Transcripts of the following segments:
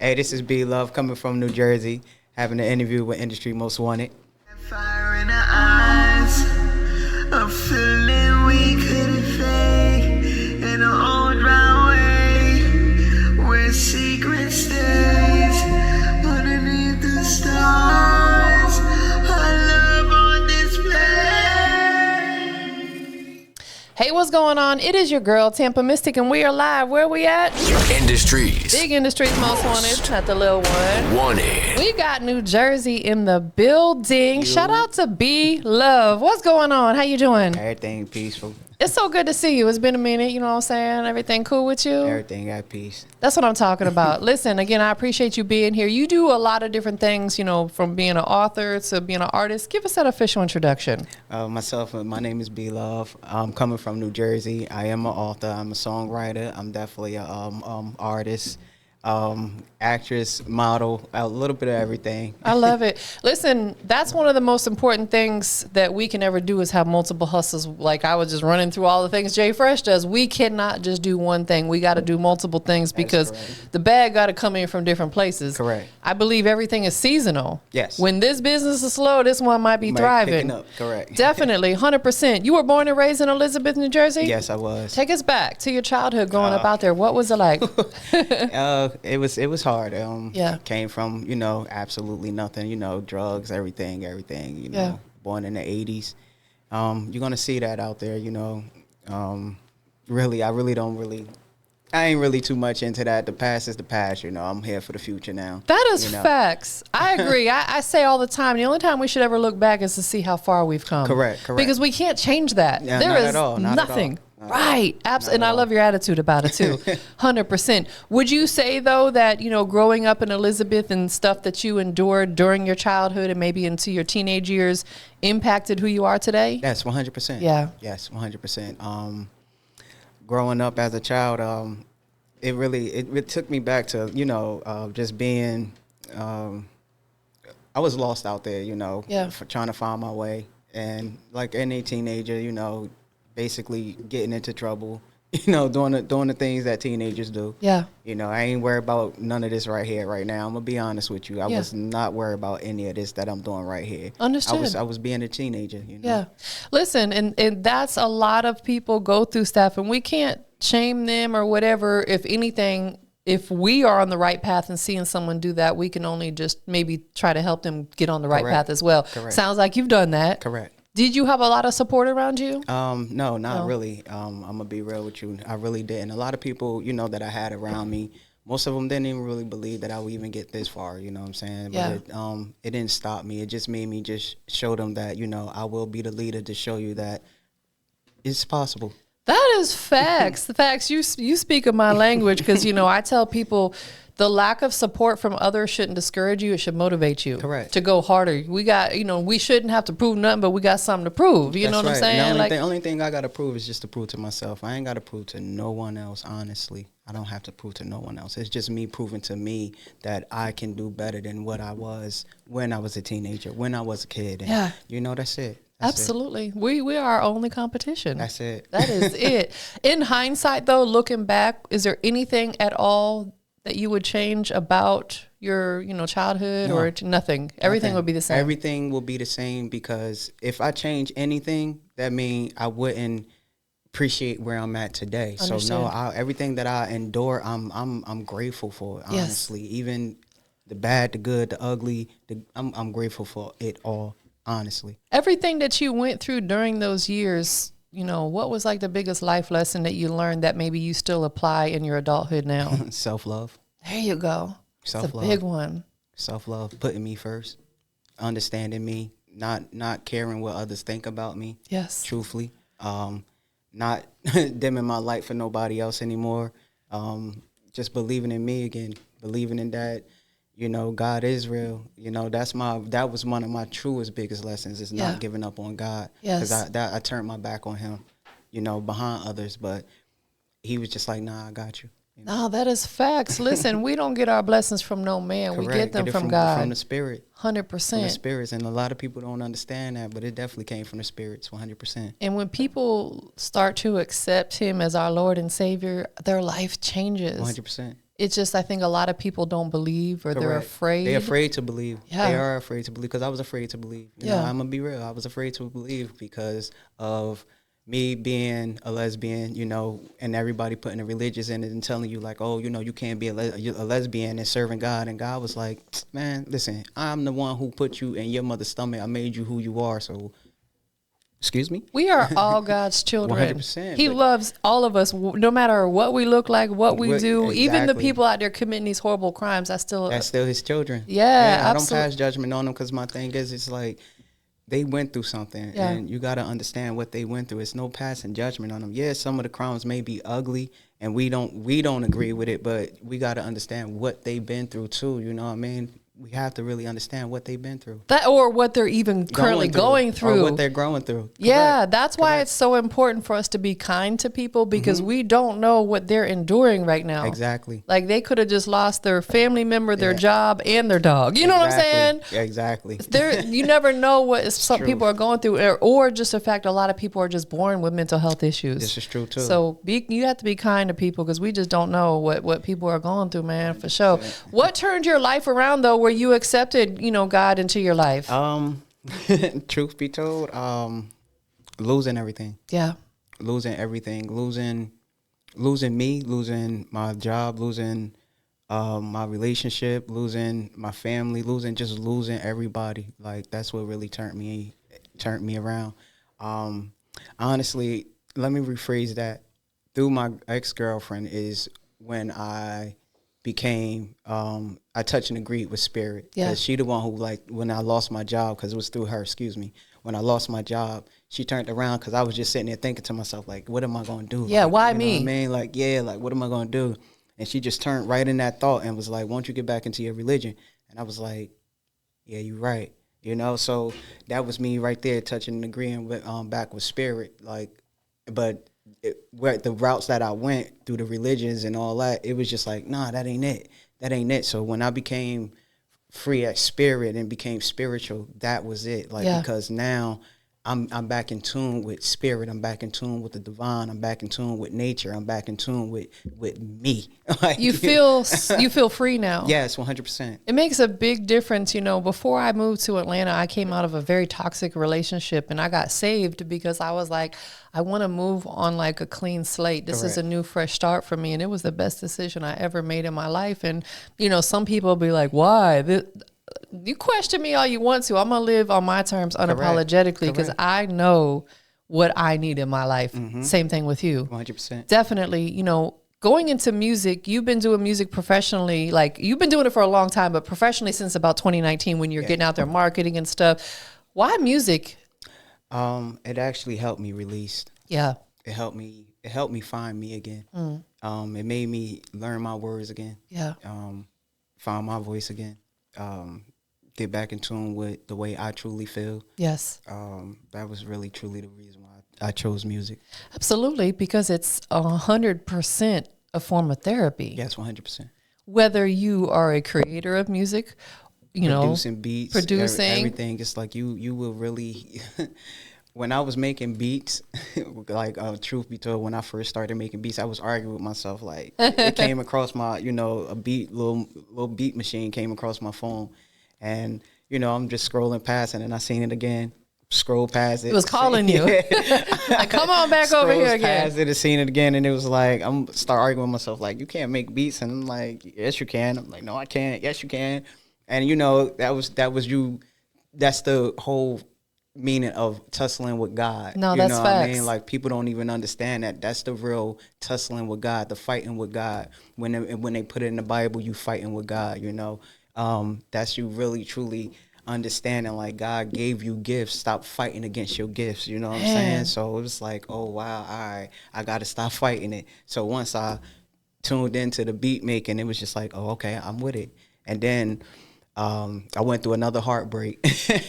Hey, this is Beeluv coming from New Jersey, having an interview with Industry Most Wanted. Fire in our eyes, a feeling we couldn't fake in an old dry way, where secret stays underneath the stars. Our love on display. Hey, what's going on? It is your girl, TampaMystic, and we are live. Where we at? Industries. Big Industries Most Wanted, not the little one. Wanted. We got New Jersey in the building. Shout out to Beeluv. What's going on? How you doing? Everything peaceful. It's so good to see you. It's been a minute, you know what I'm saying? Everything cool with you? Everything at peace. That's what I'm talking about. Listen, again, I appreciate you being here. You do a lot of different things, you know, from being an author to being an artist. Give us that official introduction. My name is Beeluv. I'm coming from New Jersey. I am an author. I'm a songwriter. I'm definitely a artist, actress, model, a little bit of everything. I love it. Listen, that's one of the most important things that we can ever do is have multiple hustles. Like I was just running through all the things Jay Fresh does. We cannot just do one thing. We got to do multiple things because the bag got to come in from different places. Correct. I believe everything is seasonal. Yes. When this business is slow, this one might be thriving. Picking up. Correct. Definitely, 100%. You were born and raised in Elizabeth, New Jersey? Yes, I was. Take us back to your childhood growing up out there. What was it like? It was hard. Yeah. Came from, absolutely nothing, drugs, everything, Yeah. Born in the 80s. You're going to see that out there, I ain't really too much into that. The past is the past, I'm here for the future now. That is facts. I agree. I say all the time, the only time we should ever look back is to see how far we've come. Correct. Because we can't change that. Yeah, there not is at all, not at nothing. all. Right. Absolutely. And I love your attitude about it too. 100%. Would you say though that, growing up in Elizabeth and stuff that you endured during your childhood and maybe into your teenage years impacted who you are today? Yes, 100%. Yeah. Yes, 100%. Growing up as a child, it took me back to, just being, I was lost out there, for trying to find my way. And like any teenager, basically getting into trouble, doing the things that teenagers do. Yeah. I ain't worried about none of this right here, right now. I'm gonna be honest with you. I was not worried about any of this that I'm doing right here. Understood. I was being a teenager. Yeah. Listen, and that's a lot of people go through stuff, and we can't shame them or whatever. If anything, if we are on the right path and seeing someone do that, we can only just maybe try to help them get on the right path as well. Correct. Sounds like you've done that. Correct. Did you have a lot of support around you? No, not really. I'm gonna be real with you. I really didn't. A lot of people, that I had around me, most of them didn't even really believe that I would even get this far. You know what I'm saying? Yeah. But it didn't stop me. It just made me just show them that I will be the leader to show you that it's possible. That is facts. The facts. You speak of my language because I tell people the lack of support from others shouldn't discourage you. It should motivate you. Correct. To go harder. We got we shouldn't have to prove nothing, but we got something to prove. You know what I'm saying? The only thing I gotta prove is just to prove to myself. I ain't gotta prove to no one else. Honestly, I don't have to prove to no one else. It's just me proving to me that I can do better than what I was when I was a teenager, when I was a kid. And, that's it. Absolutely. We are our only competition. That's it. That is it. In hindsight, though, looking back, is there anything at all that you would change about your, childhood or nothing? Everything would be the same. Everything will be the same because if I change anything, that means I wouldn't appreciate where I'm at today. Understood. So no, everything that I endure, I'm grateful for it, honestly. Yes. Even the bad, the good, the ugly, I'm grateful for it all. Honestly, everything that you went through during those years, what was like the biggest life lesson that you learned that maybe you still apply in your adulthood now? Self-love. There you go. Self-love. It's a big one. Self-love, putting me first, understanding me, not caring what others think about me. Yes. Truthfully, not dimming my light for nobody else anymore. Just believing in me again, believing in that. God is real. That was one of my truest, biggest lessons is not giving up on God. Yes. Because I turned my back on him, behind others. But he was just like, nah, I got you. No, that is facts. Listen, we don't get our blessings from no man. Correct. We get them from God. God. From the Spirit. 100%. From the spirits. And a lot of people don't understand that, but it definitely came from the spirits, 100%. And when people start to accept him as our Lord and Savior, their life changes. 100%. It's just, I think a lot of people don't believe, or they're Correct. afraid. They're afraid to believe. Yeah. They are afraid to believe, because I was afraid to believe. You know, Yeah. I'm going to be real. I was afraid to believe because of me being a lesbian, you know, and everybody putting the religious in it and telling you like, oh, you know, you can't be a lesbian and serving God. And God was like, man, listen, I'm the one who put you in your mother's stomach. I made you who you are. So, excuse me? We are all God's children. 100%, He but- loves all of us, no matter what we look like, what we do. Even the Exactly. people out there committing these horrible crimes, that's still his children. Yeah, I don't absolute- pass judgment on them, because my thing is, it's like, they went through something, Yeah. and you got to understand what they went through. It's no passing judgment on them. Yeah, some of the crimes may be ugly, and we don't agree with it, but we got to understand what they've been through too. You know what I mean? We have to really understand what they've been through. that, or what they're even currently going through. Or what they're growing through. Yeah, Correct. that's why Correct. it's so important for us to be kind to people, because we don't know what they're enduring right now. Exactly. Like, they could have just lost their family member, their job, and their dog. You know what I'm saying? Yeah, exactly. You never know what some True. people are going through, or just the fact a lot of people are just born with mental health issues. This is true too. So you have to be kind to people, because we just don't know what people are going through, man, for sure. What turned your life around though, where you accepted, God into your life? Truth be told, losing everything. Yeah. Losing everything, losing me, losing my job, losing my relationship, losing my family, losing everybody. Like, that's what really turned me around. Honestly, let me rephrase that. Through my ex-girlfriend is when I became I touched and agreed with spirit. Yeah. 'Cause she the one who, like, when I lost my job, because it was through her, excuse me, when I lost my job, she turned around, because I was just sitting there thinking to myself, like, what am I going to do? Yeah, Like, why you know me? what I mean? Like, yeah, like, what am I going to do? And she just turned right in that thought and was like, won't you get back into your religion? And I was like, yeah, you're right. You know, so that was me right there, touching and agreeing with back with spirit. Like, but where the routes that I went through, the religions and all that, it was just like, nah, that ain't it. That ain't it. So when I became free at spirit and became spiritual, that was it. Like, Yeah. because now I'm back in tune with spirit. I'm back in tune with the divine. I'm back in tune with nature. I'm back in tune with me. Like, You feel free now. Yes, 100%. It makes a big difference. Before I moved to Atlanta, I came out of a very toxic relationship, and I got saved because I was like, I want to move on like a clean slate. This is a Correct. new, fresh start for me. And it was the best decision I ever made in my life. And, some people will be like, why? You question me all you want to. I'm going to live on my terms unapologetically, because Correct. I know what I need in my life. Same thing with you. 100%. Definitely, going into music, you've been doing music professionally. Like, you've been doing it for a long time, but professionally since about 2019, when you're getting out there marketing and stuff. Why music? It actually helped me release. Yeah. It helped me find me again. It made me learn my words again. Yeah. Find my voice again. Get back in tune with the way I truly feel. Yes. That was really truly the reason why I chose music. Absolutely, because it's 100% a form of therapy. Yes, 100%. Whether you are a creator of music, Producing beats, producing. everything. It's like you will really. When I was making beats, like, truth be told, when I first started making beats, I was arguing with myself. Like, it came across my, a little beat machine came across my phone, and I'm just scrolling past it, and I seen it again. Scroll past it. It was calling you. Like, come on back over here again. Past it and seen it again, and it was like, I'm start arguing with myself. Like, you can't make beats, and I'm like, yes you can. I'm like, no I can't. Yes you can. And that was you. That's the whole meaning of tussling with God. No, you that's know facts. what I mean? Like, people don't even understand that. That's the real tussling with God, the fighting with God. When they put it in the Bible, you fighting with God. That's you really truly understanding, like, God gave you gifts. Stop fighting against your gifts. You know what I'm saying? So it was like, oh wow, all right, I got to stop fighting it. So once I tuned into the beat making, it was just like, oh okay, I'm with it. And then I went through another heartbreak.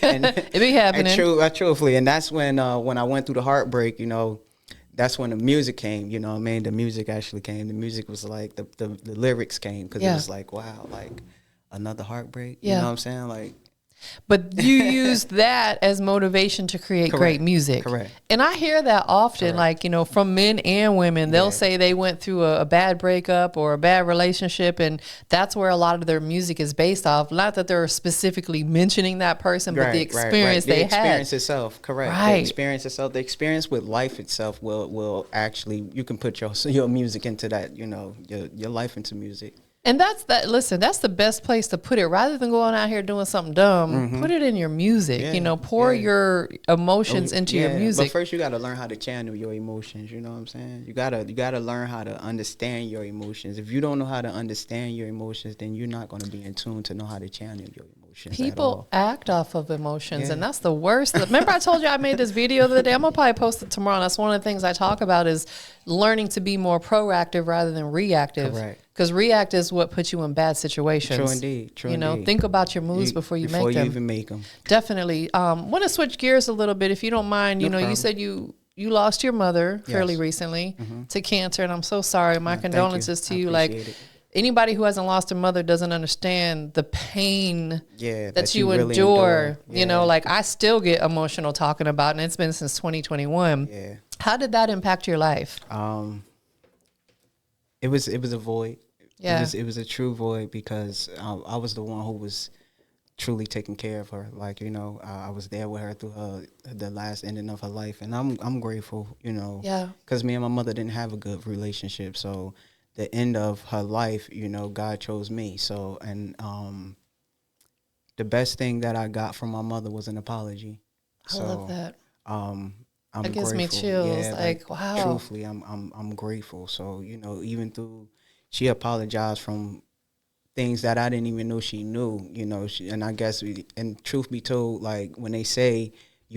And It be happening. Truthfully, and that's when I went through the heartbreak, that's when the music came, what I mean? The music actually came. The music was like, the lyrics came, because it was like, wow, like, another heartbreak. You know what I'm saying? Like, But you used that as motivation to create great music. Correct. And I hear that often, like, you know, from men and women. They'll say they went through a bad breakup or a bad relationship, and that's where a lot of their music is based off. Not that they're specifically mentioning that person, but the experience they had. The experience itself, correct. Right. The experience itself, the experience with life itself will actually, you can put your music into that, you know, your life into music. And listen, that's the best place to put it. Rather than going out here doing something dumb, put it in your music. Yeah, you know, pour your emotions into your music. But first you got to learn how to channel your emotions, you know what I'm saying? You got to learn how to understand your emotions. If you don't know how to understand your emotions, then you're not going to be in tune to know how to channel your emotions. People act off of emotions, and that's the worst. Remember I told you I made this video the other day? I'm going to probably post it tomorrow. And that's one of the things I talk about is learning to be more proactive rather than reactive. Correct. Because react is what puts you in bad situations. True indeed. True You know, indeed. think about your moves before you make them. Before you even make them. Definitely. Want to switch gears a little bit, if you don't mind. You know, problem. you said you lost your mother fairly recently to cancer, and I'm so sorry. My condolences to you. Like, anybody who hasn't lost a mother doesn't understand the pain that you really endure. Yeah. You know, like I still get emotional talking about it, and it's been since 2021. Yeah. How did that impact your life? It was a void. Yeah. It was a true void because I was the one who was truly taking care of her. Like, you know, I was there with her through the last ending of her life, and I'm grateful, you know. Yeah. Because me and my mother didn't have a good relationship, so the end of her life, you know, God chose me. So, and the best thing that I got from my mother was an apology. I love that. That gives grateful. me chills. Yeah, like wow. Truthfully, I'm grateful. So, you know, even through, she apologized from things that I didn't even know she knew, you know, and I guess, and truth be told, like when they say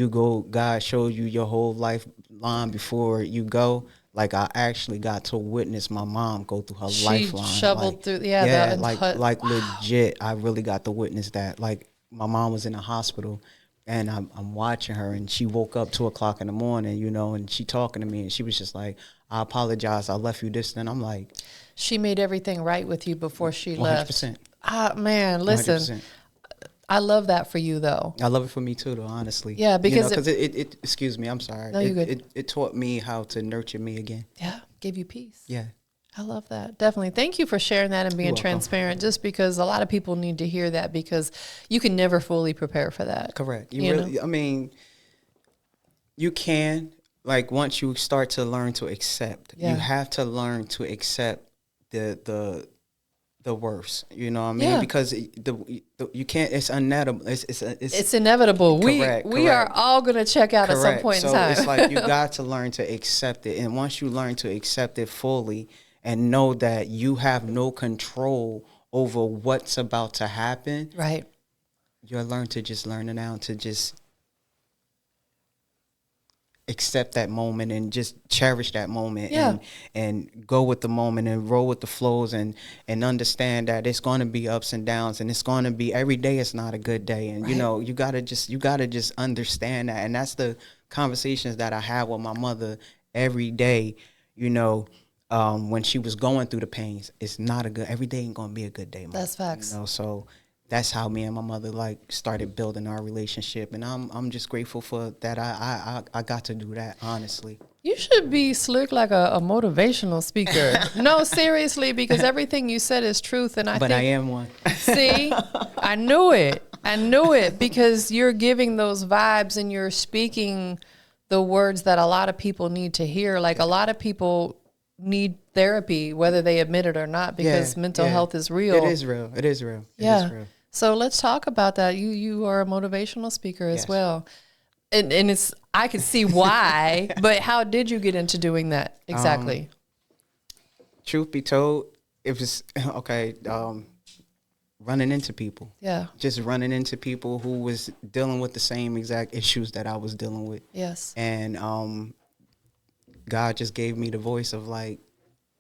God showed you your whole lifeline before you go, like I actually got to witness my mom go through her lifeline. She shoveled through, like legit, I really got to witness that. Like my mom was in a hospital, and I'm watching her, and she woke up 2:00 in the morning, you know, and she talking to me, and she was just like, I apologize, I left you this, and I'm like, she made everything right with you before she left. 100%. Man, listen, 100%. I love that for you, though. I love it for me too, though. Honestly, yeah, because it excuse me, I'm sorry. No, you're good. It taught me how to nurture me again. Yeah, give you peace. Yeah. I love that. Definitely. Thank you for sharing that and being transparent, just because a lot of people need to hear that, because you can never fully prepare for that. Correct. I mean, you can, like, once you start to learn to accept, you have to learn to accept the worst, you know what I mean? Yeah. Because you can't, it's inevitable. It's inevitable. Correct, we are all going to check out at some point in time. So it's like you got to learn to accept it. And once you learn to accept it fully and know that you have no control over what's about to happen, right? You'll learn it now to just accept that moment and just cherish that moment and go with the moment and roll with the flows and understand that it's going to be ups and downs, and it's going to be, every day is not a good day, and you know, you got to just understand that. And that's the conversations that I have with my mother every day, you know, when she was going through the pains. It's not every day ain't going to be a good day, Mom. That's facts. You know, so that's how me and my mother like started building our relationship, and I'm just grateful for that. I got to do that, honestly. You should be slick like a motivational speaker. No, seriously, because everything you said is truth, and I am one. See, I knew it because you're giving those vibes and you're speaking the words that a lot of people need to hear. Like, a lot of people need therapy, whether they admit it or not, because mental health is real. It is real. It is real. So let's talk about that. You are a motivational speaker as well. And it's, I can see why, but how did you get into doing that exactly? Truth be told, it was running into people. Yeah. Just running into people who was dealing with the same exact issues that I was dealing with. Yes. And God just gave me the voice of like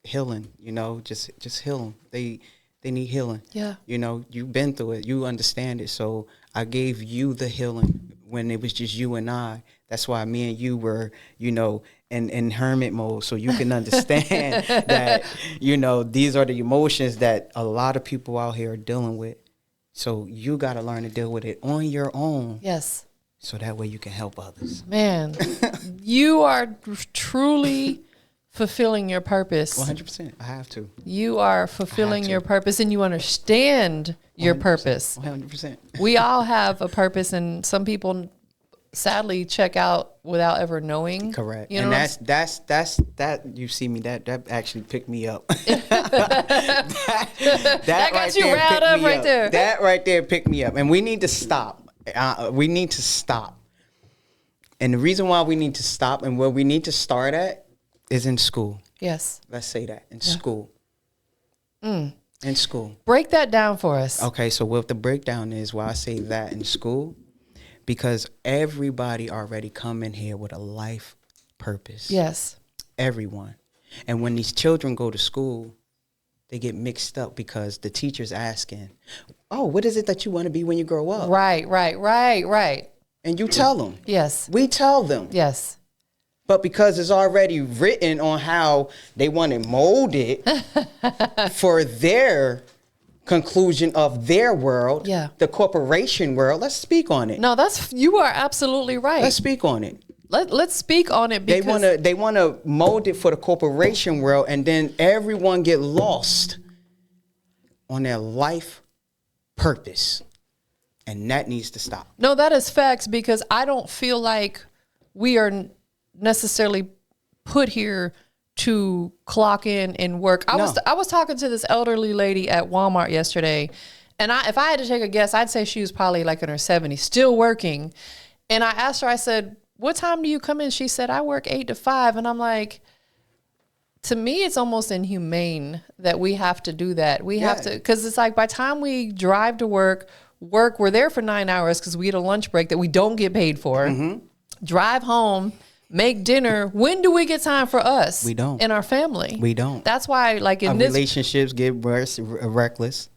healing, you know, just heal them. They need healing. Yeah. You know, you've been through it. You understand it. So I gave you the healing when it was just you and I. That's why me and you were, you know, in hermit mode, so you can understand that, you know, these are the emotions that a lot of people out here are dealing with. So you got to learn to deal with it on your own. Yes. So that way you can help others. Man, you are truly fulfilling your purpose. 100%. I have to. You are fulfilling your purpose, and you understand your 100%, purpose. 100%. We all have a purpose, and some people sadly check out without ever knowing. Correct. You know, and that you see me, that actually picked me up. that got right you there riled picked up me right there. That right there picked me up. And we need to stop. We need to stop. And the reason why we need to stop and where we need to start at is in school. Yes. Let's say that. In school. In school. Break that down for us. Okay, so what the breakdown is, why I say that in school, because everybody already come in here with a life purpose. Yes. Everyone. And when these children go to school, they get mixed up because the teacher's asking, oh, what is it that you want to be when you grow up? Right. And you tell them. Yes. We tell them. Yes. But because it's already written on how they want to mold it for their conclusion of their world, the corporation world, let's speak on it. No, you are absolutely right. Let's speak on it. Let's speak on it because they want to mold it for the corporation world, and then everyone get lost on their life purpose. And that needs to stop. No, that is facts, because I don't feel like we are necessarily put here to clock in and work. I was talking to this elderly lady at Walmart yesterday, and if I had to take a guess, I'd say she was probably like in her 70s, still working. And I asked her, I said, what time do you come in? She said, I work 8 to 5. And I'm like, to me, it's almost inhumane that we have to do that. We have to, because it's like by the time we drive to work, we're there for 9 hours because we get a lunch break that we don't get paid for, drive home, make dinner. When do we get time for us? We don't. And our family. We don't. That's why, like in this relationships get worse, reckless.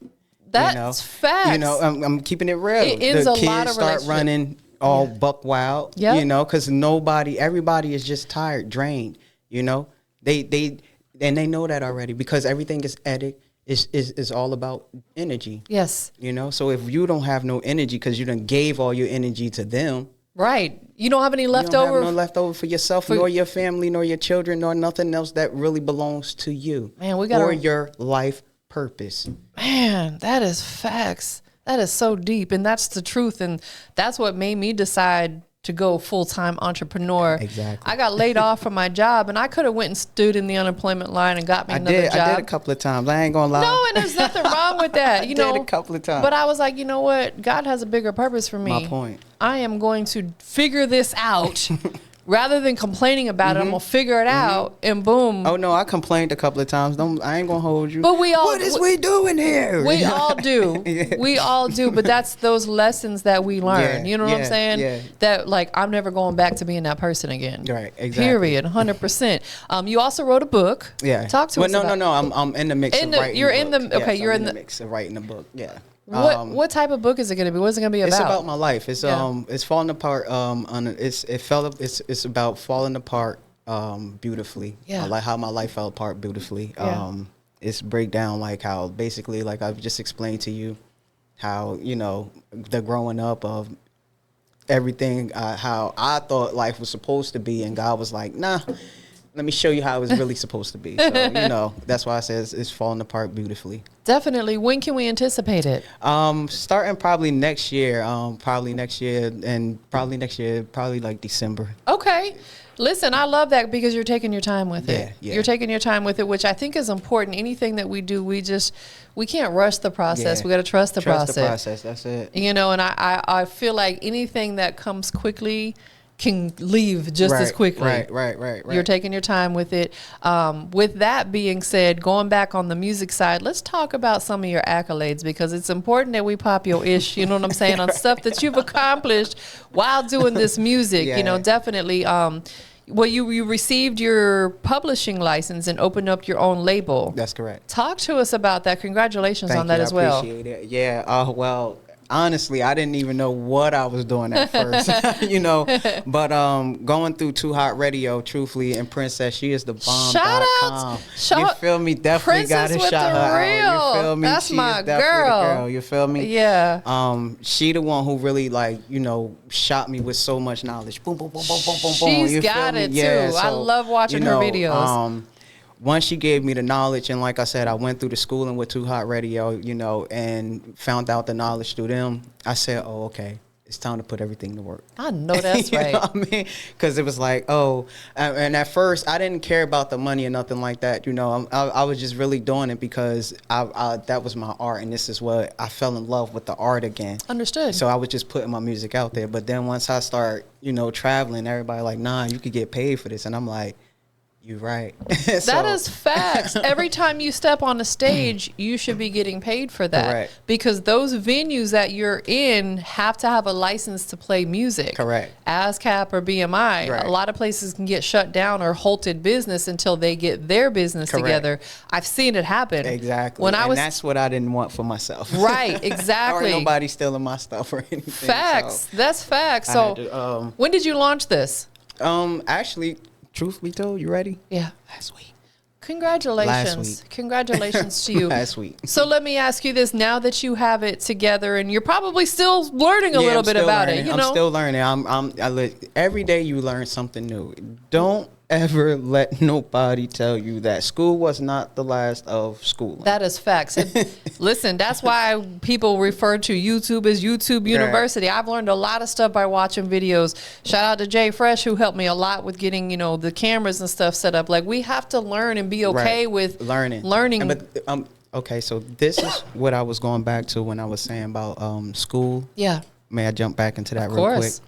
That's facts. You know, I'm keeping it real. It ends the a kids lot of start running all buck wild. Yep. You know, because everybody is just tired, drained. You know, they know that already because everything is edit. Is all about energy. Yes. You know, so if you don't have no energy because you done gave all your energy to them. Right. You don't have any leftover. You don't have no leftover for yourself, nor your family, nor your children, nor nothing else that really belongs to you. Man, we got or your life purpose. Man, that is facts. That is so deep, and that's the truth, and that's what made me decide to go full-time entrepreneur. Exactly. I got laid off from my job, and I could have went and stood in the unemployment line and got me another job. I did a couple of times. I ain't gonna lie. No, and there's nothing wrong with that. You know, did a couple of times. But I was like, you know what? God has a bigger purpose for me. My point. I am going to figure this out. Rather than complaining about it, I'm gonna figure it out, and boom. Oh no, I complained a couple of times. I ain't gonna hold you. But we all. What is we doing here? We all do. Yeah. We all do. But that's those lessons that we learn. Yeah, You know what I'm yeah, saying? yeah. That like I'm never going back to being that person again. Right. Exactly. Period. 100%. You also wrote a book. Yeah. Talk to us. No. I'm in the mix of writing. You're in the book. okay. Yes, You're I'm in the mix of writing a book. Yeah. What type of book is it going to be? What is it going to be about? It's about my life. It's it's falling apart. It's about falling apart beautifully. Yeah. Like how my life fell apart beautifully. Yeah. It's breakdown like how basically like I've just explained to you how the growing up of everything how I thought life was supposed to be, and God was like, nah. Let me show you how it was really supposed to be. So, that's why I said it's falling apart beautifully. Definitely. When can we anticipate it? Starting probably next year. Probably like December. Okay. Listen, I love that because you're taking your time with it. Yeah. You're taking your time with it, which I think is important. Anything that we do, we can't rush the process. Yeah. We got to trust the process. Trust the process. That's it. And I feel like anything that comes quickly can leave just as quickly. Right. You're taking your time with it. With that being said, going back on the music side, let's talk about some of your accolades because it's important that we pop your ish, you know what I'm saying, on stuff that you've accomplished while doing this music. Yeah. Definitely. Well, you received your publishing license and opened up your own label. That's correct. Talk to us about that. Congratulations on that as well. I appreciate it. Yeah. Well, honestly, I didn't even know what I was doing at first, you know. But going through Too Hot Radio, truthfully, and Princess, she is the bomb. Shout out. out. You feel me? Definitely got to Princess shout with the her real. out. You feel me? That's she my is definitely girl. the girl. You feel me? Yeah. She the one who really, like, you know, shot me with so much knowledge. Boom, boom, boom, boom, boom, boom, boom. She's You got feel me? it, Yeah, too. I so, love watching her videos. Once she gave me the knowledge, and like I said, I went through the schooling with Too Hot Radio, you know, and found out the knowledge through them. I said, oh, okay, it's time to put everything to work. I know that's right. You know what I mean? Because it was like, oh, and at first I didn't care about the money or nothing like that. You know, I was just really doing it because that was my art, and this is what I fell in love with, the art again. Understood. So I was just putting my music out there. But then once I start, you know, traveling, everybody like, nah, you could get paid for this, and I'm like, you're right. That is facts. Every time you step on a stage, you should be getting paid for that. Correct. Because those venues that you're in have to have a license to play music. Correct. ASCAP or BMI. Right. A lot of places can get shut down or halted business until they get their business Correct. together. I've seen it happen. Exactly. When I was that's what I didn't want for myself. right, exactly. Or nobody stealing my stuff or anything. Facts. So That's facts. I So had to, when did you launch this? actually, truthfully told, you ready? Yeah. Last week. Congratulations. Last week. Congratulations to you. Last week. So let me ask you this. Now that you have it together and you're probably still learning a little I'm bit still about learning. it, you know? I'm still learning. Every day you learn something new. Don't ever let nobody tell you that school was not the last of schooling. That is facts. And listen, that's why people refer to YouTube as YouTube University. I've learned a lot of stuff by watching videos. Shout out to Jay Fresh, who helped me a lot with getting, you know, the cameras and stuff set up. Like, we have to learn and be okay with learning. But okay, so this is what I was going back to when I was saying about school. Yeah. May I jump back into that Of real course.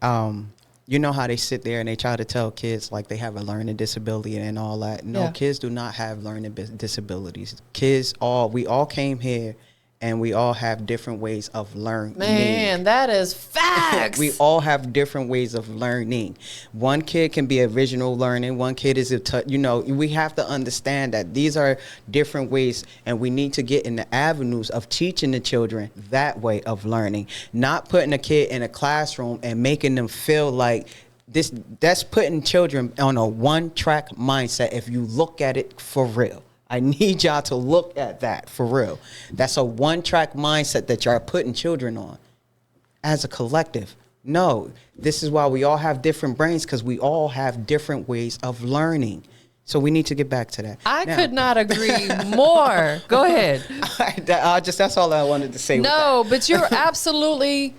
quick? You know how they sit there and they try to tell kids like they have a learning disability and all that. No, Yeah. kids do not have learning disabilities. We all came here and we all have different ways of learning. Man, that is facts. We all have different ways of learning. One kid can be a visual learning. One kid is you know, we have to understand that these are different ways, and we need to get in the avenues of teaching the children that way of learning, not putting a kid in a classroom and making them feel like that's putting children on a one-track mindset if you look at it for real. I need y'all to look at that for real. That's a one-track mindset that y'all are putting children on as a collective. No, this is why we all have different brains, because we all have different ways of learning. So we need to get back to that. I could not agree more. Go ahead. That's all I wanted to say. No, but you're absolutely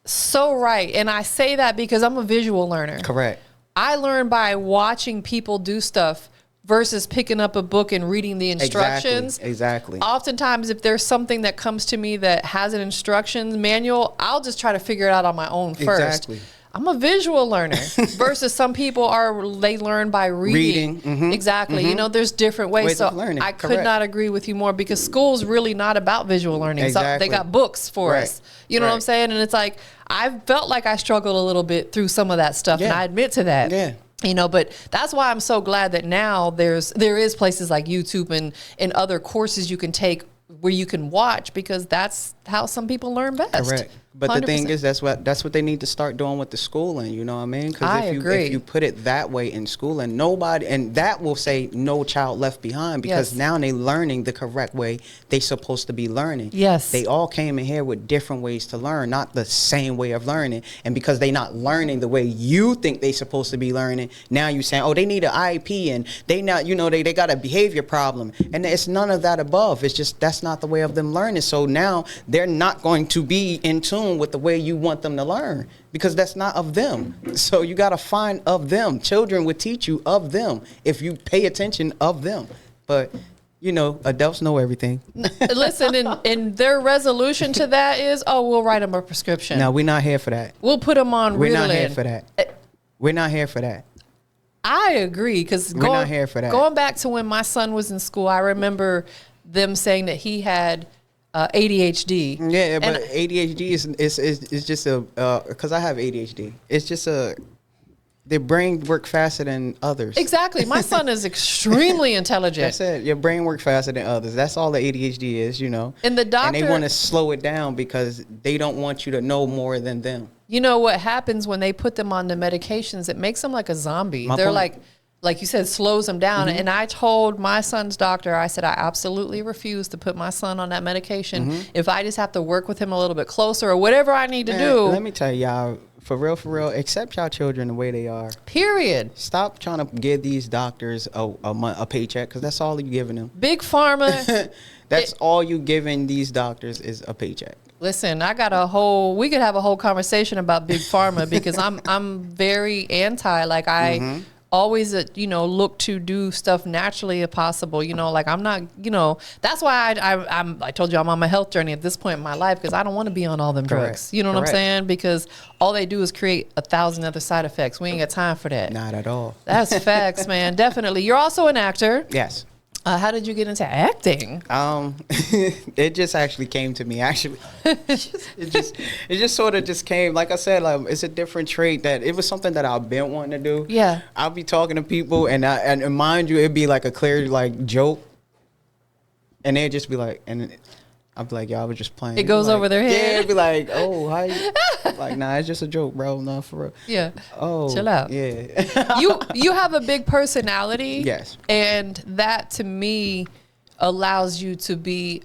so right. And I say that because I'm a visual learner. Correct. I learn by watching people do stuff versus picking up a book and reading the instructions. Exactly. Oftentimes, if there's something that comes to me that has an instructions manual, I'll just try to figure it out on my own first. Exactly. I'm a visual learner versus some people they learn by reading. Mm-hmm. Exactly. Mm-hmm. You know, there's different ways. So of learning. I could Correct. not agree with you more, because school's really not about visual learning. Exactly. So they got books for Right. us. You know what I'm saying? And it's like, I felt like I struggled a little bit through some of that stuff, and I admit to that. Yeah. You know, but that's why I'm so glad that now there is places like YouTube and other courses you can take where you can watch, because that's how some people learn best. Correct. But 100%. the thing is, that's what they need to start doing with the schooling. You know what I mean? I Because agree. if you put it that way in school, and that will say no child left behind, because Yes. now they learning the correct way they supposed to be learning. Yes. They all came in here with different ways to learn, not the same way of learning. And because they not learning the way you think they supposed to be learning, now you saying, oh, they need an IEP, and they not, you know, they got a behavior problem, and it's none of that above. It's just that's not the way of them learning. So now they're not going to be in tune with the way you want them to learn, because that's not of them. So you got to find of them. Children would teach you of them if you pay attention of them. But you know, adults know everything. Listen, and their resolution to that is, oh, we'll write them a prescription. No, we're not here for that. We'll put them on We're Ritalin. not here for that. We're not here for that. I agree, because We're not here for that. Going back to when my son was in school, I remember them saying that he had ADHD. Yeah, but ADHD is just a because I have ADHD. It's just their brain work faster than others. Exactly. My son is extremely intelligent. That's it. Your brain works faster than others. That's all the ADHD is, you know. And the doctor, and they want to slow it down because they don't want you to know more than them. You know what happens when they put them on the medications? It makes them like a zombie. They're like you said, slows them down. And I told my son's doctor, I said, I absolutely refuse to put my son on that medication. If I just have to work with him a little bit closer or whatever I need to do. Let me tell y'all, for real, accept y'all children the way they are. Period. Stop trying to give these doctors a paycheck, because that's all you're giving them. Big pharma. That's all you giving these doctors is a paycheck. Listen, we could have a whole conversation about big pharma because I'm very anti. Like I always, look to do stuff naturally if possible. Like I'm not, that's why I told you I'm on my health journey at this point in my life, because I don't want to be on all them drugs. You know what I'm saying? Because all they do is create 1,000 other side effects. We ain't got time for that. Not at all. That's facts, man. Definitely. You're also an actor. Yes. How did you get into acting? It just actually came to me. Actually, it just sort of just came. Like I said, it's a different trait that it was something that I've been wanting to do. Yeah, I'll be talking to people, and mind you, it'd be like a clear joke, and they'd just be like, and I'd be like, yo, I was just playing. It goes over their head. Yeah, it'd be like, oh, how you? Like, nah, it's just a joke, bro. No, for real. Yeah. Oh, chill out. Yeah. you have a big personality. Yes. And that to me allows you to be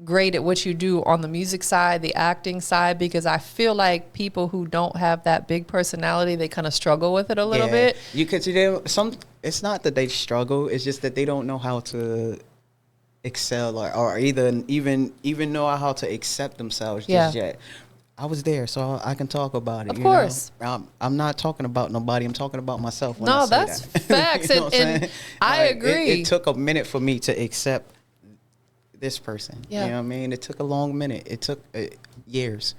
great at what you do on the music side, the acting side, because I feel like people who don't have that big personality, they kind of struggle with it a little bit. You could see them. It's not that they struggle. It's just that they don't know how to excel or even know how to accept themselves just yet. I was there, so I can talk about it. Of course. I'm not talking about nobody. I'm talking about myself when no, I say that's that. facts. You know and I agree. It took a minute for me to accept this person. Yeah. You know what I mean? It took a long minute. It took years.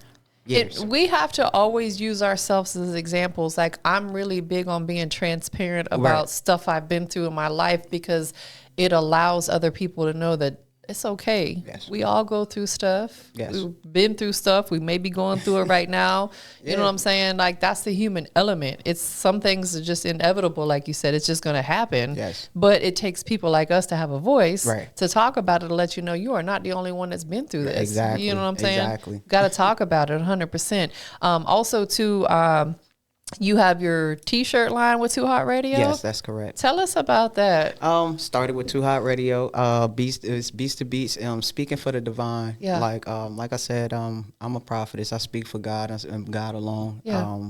We have to always use ourselves as examples. Like, I'm really big on being transparent about stuff I've been through in my life, because it allows other people to know that it's okay. Yes. We all go through stuff. Yes. We've been through stuff. We may be going through it right now. You know what I'm saying? Like, that's the human element. It's some things are just inevitable. Like you said, it's just going to happen. Yes. But it takes people like us to have a voice to talk about it, to let you know you are not the only one that's been through this. Exactly. You know what I'm saying? Exactly. Got to talk about it 100%. Also, too, you have your T-shirt line with Too Hot Radio. Yes, that's correct. Tell us about that. Started with Too Hot Radio. Beast to Beats. Speaking for the divine. Yeah. Like I said, I'm a prophetess. I speak for God and God alone. Yeah.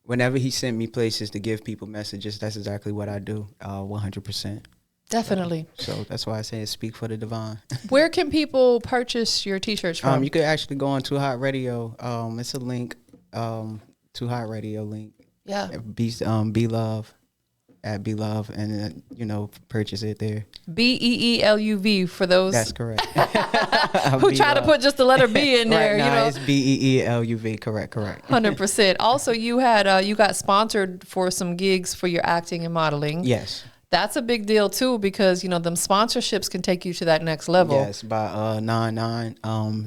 Whenever He sent me places to give people messages, that's exactly what I do. 100%. Definitely. So that's why I say speak for the divine. Where can people purchase your T-shirts from? You could actually go on Too Hot Radio. It's a link. Too Hot Radio link. Yeah. Beeluv at Beeluv, and purchase it there. BEELUV for those. That's correct. Who try to put just the letter B in there? It's BEELUV. Correct. 100%. Also, you got sponsored for some gigs for your acting and modeling. Yes. That's a big deal too, because them sponsorships can take you to that next level. Yes, by 99,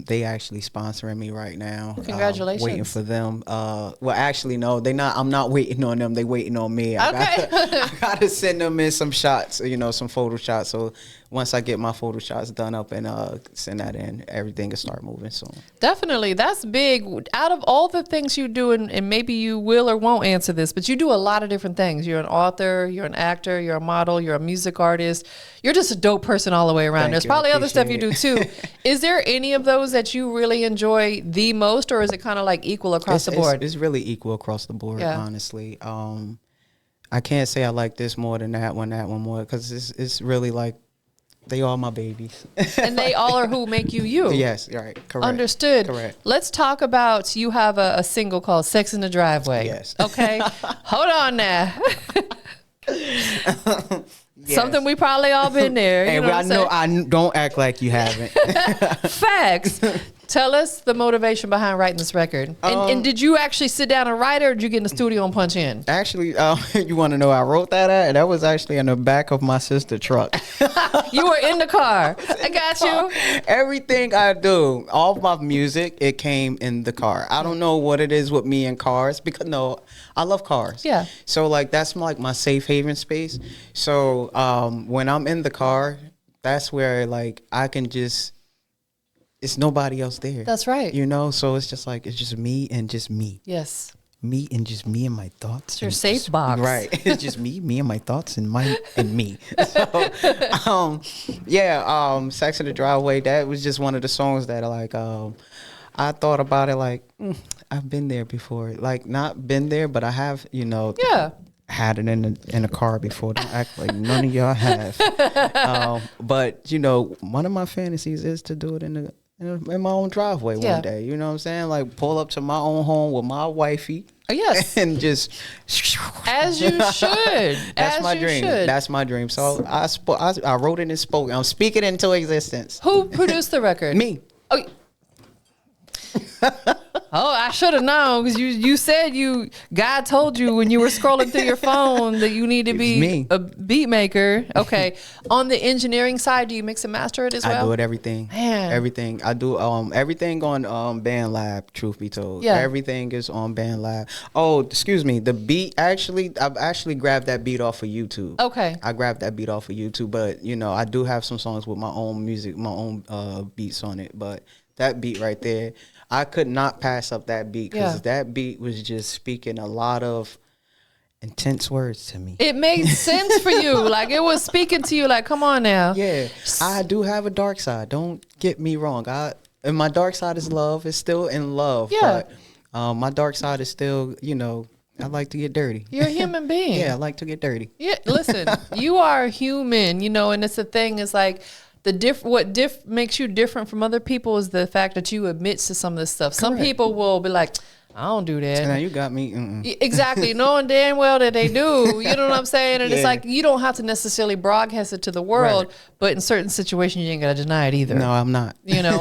they actually sponsoring me right now. Congratulations. Waiting for them. Well, actually, no, they not. I'm not waiting on them. They waiting on me. I gotta send them in some shots. Some photo shots. So once I get my photo shots done up and send that in, everything will start moving soon. Definitely. That's big. Out of all the things you do, and maybe you will or won't answer this, but you do a lot of different things. You're an author, you're an actor, you're a model, you're a music artist. You're just a dope person all the way around. There's probably other stuff you do too. Is there any of those that you really enjoy the most, or is it kind of like equal across the board? It's really equal across the board, honestly. I can't say I like this more than that one more, because it's really like, they all my babies. And they all are who make you you. Yes, right, correct. Understood. Correct. Let's talk about, you have a single called Sex in the Driveway. Yes. Okay. Hold on now. Yes. Something we probably all been there. Hey, you know I don't act like you haven't. Facts. Tell us the motivation behind writing this record. And did you actually sit down and write it, or did you get in the studio and punch in? Actually, you want to know how I wrote that at? That was actually in the back of my sister's truck. You were in the car. I got you. Everything I do, all of my music, it came in the car. I don't know what it is with me and cars, because I love cars. Yeah. So like that's my safe haven space. So when I'm in the car, that's where like I can just. It's nobody else there. That's right. You know, so it's just like, it's just me and just me. Yes. Me and just me and my thoughts. It's your safe box. Right. It's just me and my thoughts and me. So, Sex in the Driveway, that was just one of the songs that like, I thought about it like, I've been there before. Like, not been there, but I have, had it in a car before. Don't act like none of y'all have. But one of my fantasies is to do it in my own driveway one day. You know what I'm saying? Like pull up to my own home with my wifey. Yes. And just as you should. That's my dream. That's my dream. So I wrote it and spoke. I'm speaking it into existence. Who produced the record? Me. Oh, I should have known, because you said God told you when you were scrolling through your phone that you need to be a beat maker. Okay. On the engineering side, do you mix and master it as well? I do it everything. Man. Everything. I do everything on BandLab, truth be told. Yeah. Everything is on BandLab. Oh, excuse me. The beat I've actually grabbed that beat off of YouTube. Okay. I grabbed that beat off of YouTube, but I do have some songs with my own music, my own beats on it, but that beat right there, I could not pass up that beat, because that beat was just speaking a lot of intense words to me. It made sense for you. Like it was speaking to you like, come on now. Yeah. I do have a dark side. Don't get me wrong. And my dark side is love. It's still in love. Yeah. But my dark side is still, I like to get dirty. You're a human being. Yeah, I like to get dirty. Yeah. Listen, you are human, and it's the thing is like, what makes you different from other people is the fact that you admit to some of this stuff. Correct. Some people will be like, I don't do that. Now you got me. Exactly. Knowing damn well that they do. You know what I'm saying? And it's like, you don't have to necessarily broadcast it to the world, but in certain situations, you ain't got to deny it either. No, I'm not.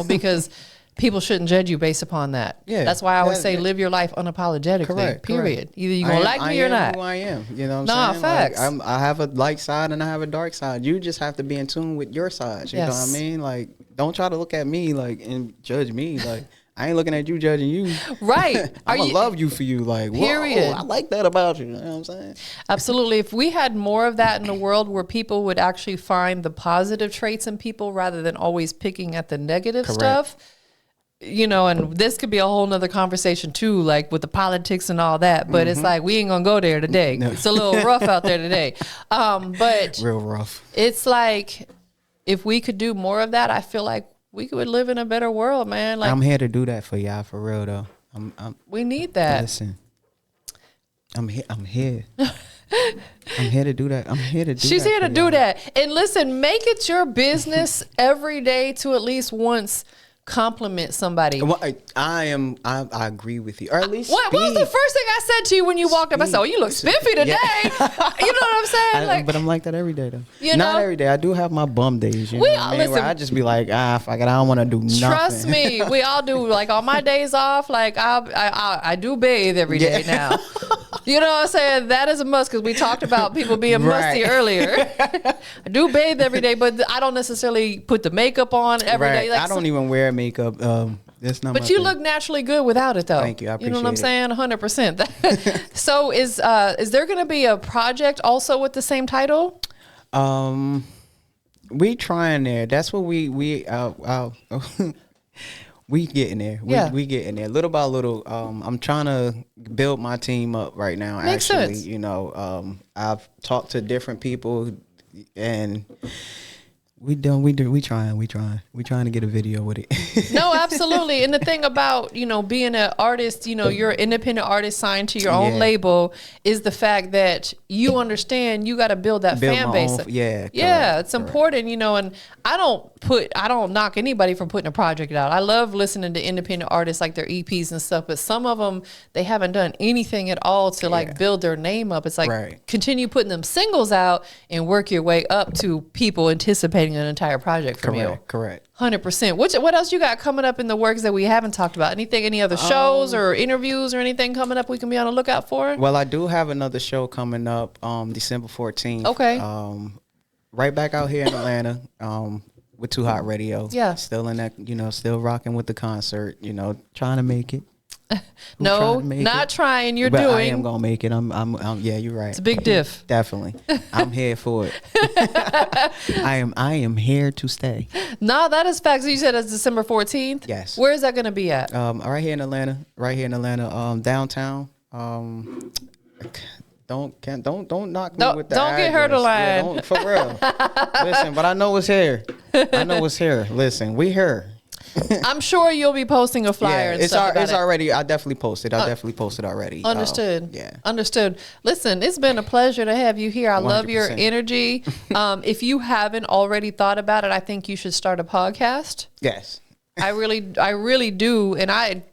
Because people shouldn't judge you based upon that. Yeah. That's why I always say live your life unapologetically. Correct. Period. Correct. Either you're going to like me or not. I am who I am. You know what I'm saying? Facts. Like, I have a light side and I have a dark side. You just have to be in tune with your side. You know what I mean? Like, don't try to look at me like and judge me. Like, I ain't looking at you judging you. Right. I'm going to love you for you. Like, period. Whoa, I like that about you. You know what I'm saying? Absolutely. If we had more of that in the world where people would actually find the positive traits in people rather than always picking at the negative stuff, and this could be a whole nother conversation too, like with the politics and all that, but it's like, we ain't gonna go there today. No. It's a little rough out there today. But real rough. It's like, if we could do more of that, I feel like we could live in a better world, man. Like, I'm here to do that for y'all, for real though. We need that. Listen, I'm here. I'm here to do that. I'm here to do She's that. here to do that. And listen, make it your business every day to at least once compliment somebody. Well, I agree with you. Or at least what was the first thing I said to you when you walked up? I said, "Oh, you look spiffy today." You know what I'm saying? But I'm like that every day though. Not every day. I do have my bum days. You know what I mean? Where I just be like, fuck it, I don't want to do nothing. Trust me, we all do. Like on my days off, like I do bathe every day now. You know what I'm saying? That is a must, because we talked about people being musty earlier. I do bathe every day, but I don't necessarily put the makeup on every day. Like, I don't even wear makeup. That's not. But you look naturally good without it, though. Thank you. I appreciate it. You know what I'm saying? 100%. So is there going to be a project also with the same title? We trying there. That's what we we getting there. We getting there little by little. I'm trying to build my team up right now. Makes actually, sense. I've talked to different people, and we trying to get a video with it. No, absolutely. And the thing about, being an artist, you're an independent artist signed to your own label, is the fact that you understand you got to build that fan base. It's important, and I don't knock anybody for putting a project out. I love listening to independent artists, like their EPs and stuff, but some of them, they haven't done anything at all to like build their name up. It's like, continue putting them singles out and work your way up to people anticipating getting an entire project from you. Correct. 100%. What else you got coming up in the works that we haven't talked about? Any other shows or interviews or anything coming up we can be on the lookout for? Well, I do have another show coming up December 14th. Okay. Right back out here in Atlanta with Too Hot Radio. Yeah. Still in that, still rocking with the concert, trying to make it. No, not trying. You're but doing. I am gonna make it. I'm. Yeah, you're right. It's a big diff. Definitely. I'm here for it. I am here to stay. No, that is facts. You said it's December 14th. Yes. Where is that going to be at? Right here in Atlanta. Downtown. Don't knock me with the Don't get her to address. line. For real. Listen, but I know it's here. Listen, we here. I'm sure you'll be posting a flyer and stuff about it's it. already. I definitely posted. already. Understood. Yeah. Understood. Listen, it's been a pleasure to have you here. I love your 100%. energy. If you haven't already thought about it, I think you should start a podcast. Yes. I really do, and I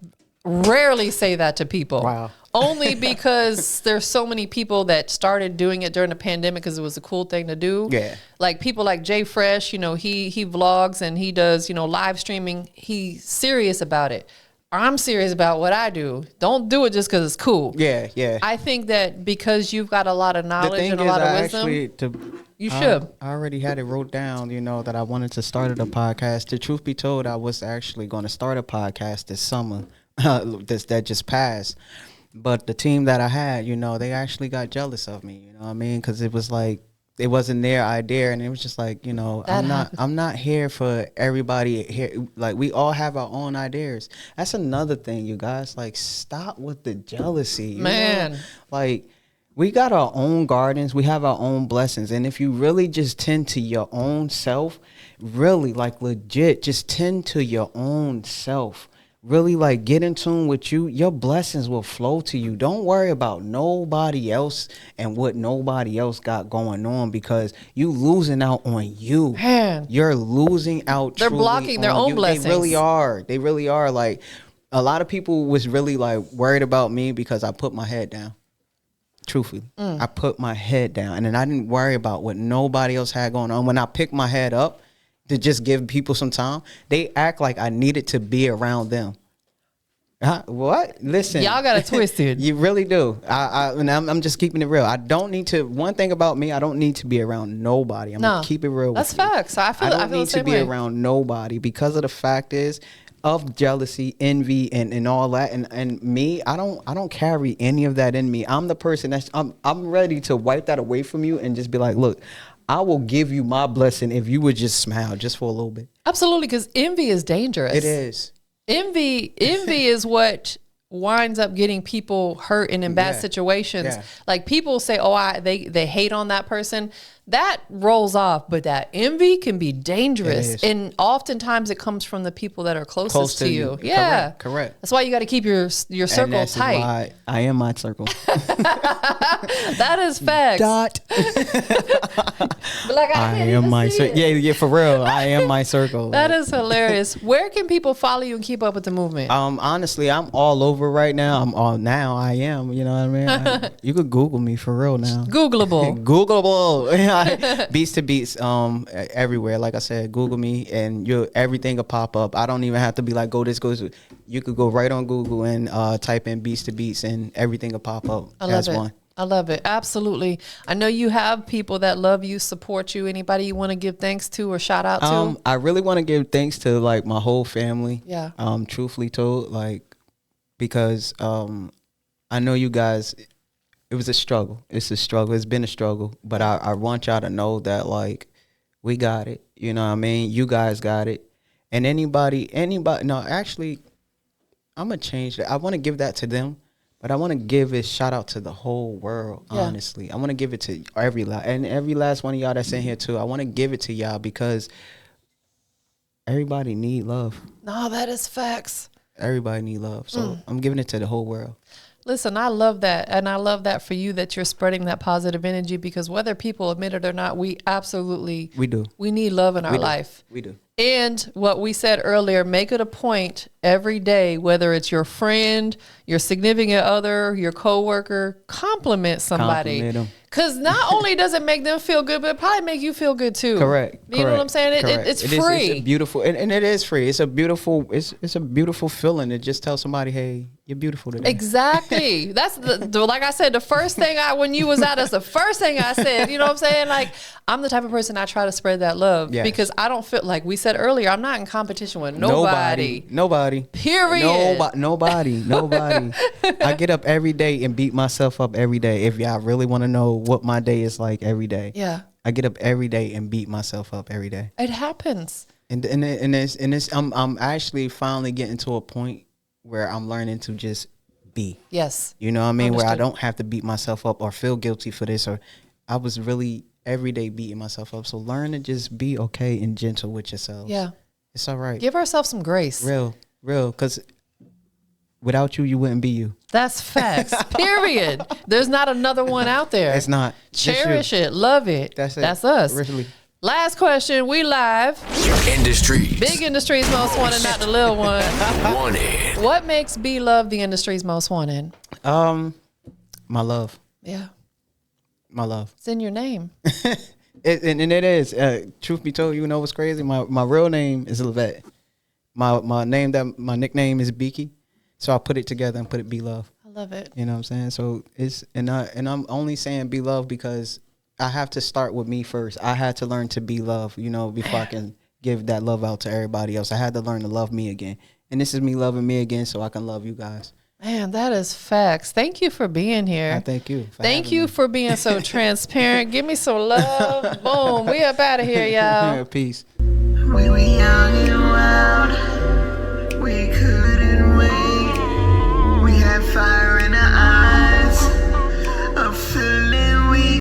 rarely say that to people. Wow. Only because there's so many people that started doing it during the pandemic because it was a cool thing to do. Yeah. Like people like Jay Fresh, he vlogs and he does, live streaming. He's serious about it. I'm serious about what I do. Don't do it just because it's cool. Yeah. Yeah. I think that because you've got a lot of knowledge and a lot of wisdom, you should. I already had it wrote down, that I wanted to start a podcast. The truth be told, I was actually going to start a podcast this summer that just passed. But the team that I had, they actually got jealous of me. You know what I mean? Because it was like it wasn't their idea, and it was just like, I'm not here for everybody here. Like we all have our own ideas. That's another thing, you guys. Like stop with the jealousy, man. Like we got our own gardens, we have our own blessings, and if you really just tend to your own self, really like legit, just tend to your own self. Really like get in tune with you, your blessings will flow to you. Don't worry about nobody else and what nobody else got going on because you losing out on you. Man. You're losing out. They're blocking their own blessings. They really are. They really are. Like a lot of people was really like worried about me because I put my head down. Truthfully, I put my head down and then I didn't worry about what nobody else had going on. When I picked my head up, to just give people some time, they act like I needed to be around them. What? Listen, y'all got it twisted. You really do. I'm just keeping it real. I don't need to. One thing about me, I don't need to be around nobody. I'm gonna keep it real. That's with you. facts. I don't feel need the same to be way. around nobody because of the fact is of jealousy, envy, and all that. And me, I don't carry any of that in me. I'm the person I'm ready to wipe that away from you and just be like, look, I will give you my blessing if you would just smile just for a little bit. Absolutely, because envy is dangerous. It is. Envy is what winds up getting people hurt and in bad situations. Yeah. Like people say, they hate on that person. That rolls off, but that envy can be dangerous. And oftentimes it comes from the people that are closest to you. Yeah. Correct. That's why you got to keep your circle and that's tight. Why I am my circle. That is facts. Dot. But like, I am my circle. Yeah, for real. I am my circle. That is hilarious. Where can people follow you and keep up with the movement? Honestly, I'm all over right now. I am. You know what I mean? You could Google me for real now. Googleable. Googleable. Beats to beats. Everywhere. Like I said, Google me and everything will pop up. I don't even have to be like go this. You could go right on Google and type in Beats to Beats and everything will pop up. I love it. Absolutely. I know you have people that love you, support you. Anybody you want to give thanks to or shout out to? I really want to give thanks to like my whole family. Yeah. Truthfully told, like, because I know you guys, it was a struggle. It's a struggle. It's been a struggle. But I want y'all to know that like we got it. You know what I mean? You guys got it. And anybody, no, actually, I'm going to change that. I want to give that to them. But I want to give a shout out to the whole world, honestly. I want to give it to every last one of y'all that's in here too. I want to give it to y'all because everybody need love. No, that is facts. Everybody need love. So I'm giving it to the whole world. Listen, I love that. And I love that for you that you're spreading that positive energy because whether people admit it or not, we do. We need love in our life. We do. And what we said earlier, make it a point every day, whether it's your friend, your significant other, your coworker, compliment somebody. Because not only does it make them feel good, but it probably make you feel good too. Correct. You know what I'm saying? It's free. It's a beautiful, and it is free. It's a beautiful feeling to just tell somebody, hey, you're beautiful today. Exactly. That's like I said, the first thing when you was out, that's the first thing I said. You know what I'm saying? Like, I'm the type of person I try to spread that love because I don't feel like we said earlier, I'm not in competition with nobody. Period. Nobody. I get up every day and beat myself up every day. If y'all really want to know what my day is like every day. Yeah. I get up every day and beat myself up every day. It happens. And I'm actually finally getting to a point where I'm learning to just be. Yes. You know what I mean? Understood. Where I don't have to beat myself up or feel guilty for this, or I was really every day beating myself up. So learn to just be okay and gentle with yourself. Yeah. It's all right. Give ourselves some grace. Real. Because without you, you wouldn't be you. That's facts. Period. There's not another one out there. It's not. Cherish it. Love it. That's it. That's us. Really. Last question. We live. Industries. Big industry's most wanted, not the little one. Wanted. What makes Beeluv the industry's most wanted? My love. Yeah. My love. It's in your name. And it is. Truth be told, you know what's crazy? My real name is Levette. My nickname is Beaky. So I put it together and put it Beeluv. I love it. You know what I'm saying? So it's and I'm only saying Beeluv because I have to start with me first. I had to learn to be love, before I can give that love out to everybody else. I had to learn to love me again. And this is me loving me again so I can love you guys. Man, that is facts. Thank you for being here. I thank you. Thank you for being so transparent. Give me some love. Boom. We up out of here, y'all. Peace. We were young and